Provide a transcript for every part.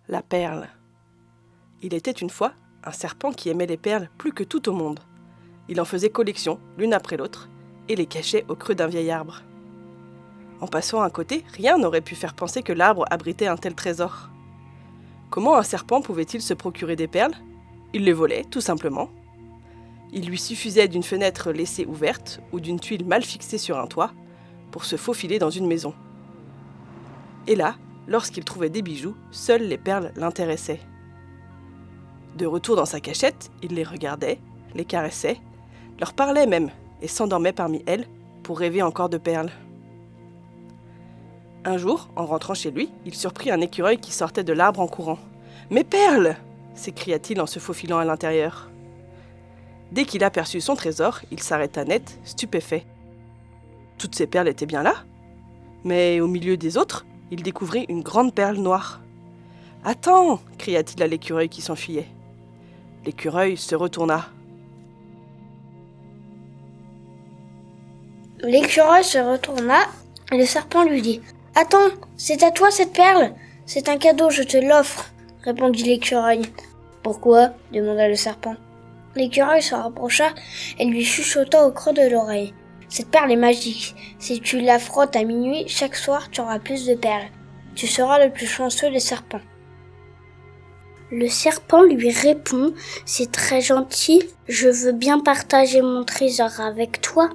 la perle. Il était une fois un serpent qui aimait les perles plus que tout au monde. Il en faisait collection, l'une après l'autre, et les cachait au creux d'un vieil arbre. En passant à côté, rien n'aurait pu faire penser que l'arbre abritait un tel trésor. Comment un serpent pouvait-il se procurer des perles ? Il les volait, tout simplement. Il lui suffisait d'une fenêtre laissée ouverte ou d'une tuile mal fixée sur un toit pour se faufiler dans une maison. Et là, lorsqu'il trouvait des bijoux, seules les perles l'intéressaient. De retour dans sa cachette, il les regardait, les caressait, leur parlait même et s'endormait parmi elles pour rêver encore de perles. Un jour, en rentrant chez lui, il surprit un écureuil qui sortait de l'arbre en courant. « Mes perles !» s'écria-t-il en se faufilant à l'intérieur. Dès qu'il aperçut son trésor, il s'arrêta net, stupéfait. Toutes ces perles étaient bien là, mais au milieu des autres, il découvrit une grande perle noire. « Attends !» cria-t-il à l'écureuil qui s'enfuyait. L'écureuil se retourna. L'écureuil se retourna et le serpent lui dit « Attends, c'est à toi cette perle ? C'est un cadeau, je te l'offre !» répondit l'écureuil. « Pourquoi ?» demanda le serpent. L'écureuil se rapprocha et lui chuchota au creux de l'oreille. « Cette perle est magique. Si tu la frottes à minuit, chaque soir tu auras plus de perles. Tu seras le plus chanceux des serpents. » Le serpent lui répond « C'est très gentil, je veux bien partager mon trésor avec toi. »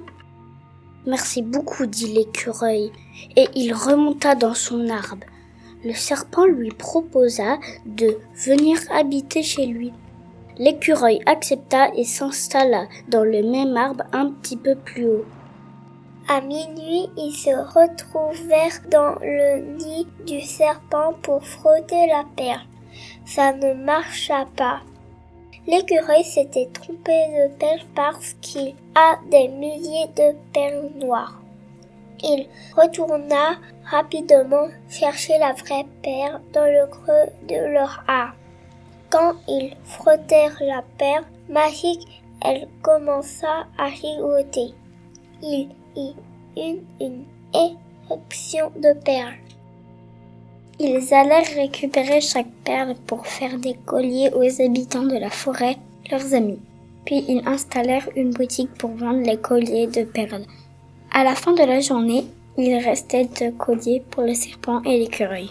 « Merci beaucoup, dit l'écureuil, et il remonta dans son arbre. Le serpent lui proposa de venir habiter chez lui. L'écureuil accepta et s'installa dans le même arbre un petit peu plus haut. À minuit, ils se retrouvèrent dans le nid du serpent pour frotter la perle. Ça ne marcha pas. L'écureuil s'était trompé de perle parce qu'il a des milliers de perles noires. Il retourna rapidement chercher la vraie perle dans le creux de leur arbre. Quand ils frottèrent la perle magique, elle commença à gigoter. Il y eut une éruption de perles. Ils allèrent récupérer chaque perle pour faire des colliers aux habitants de la forêt, leurs amis. Puis ils installèrent une boutique pour vendre les colliers de perles. À la fin de la journée, il restait 2 colliers pour le serpent et l'écureuil.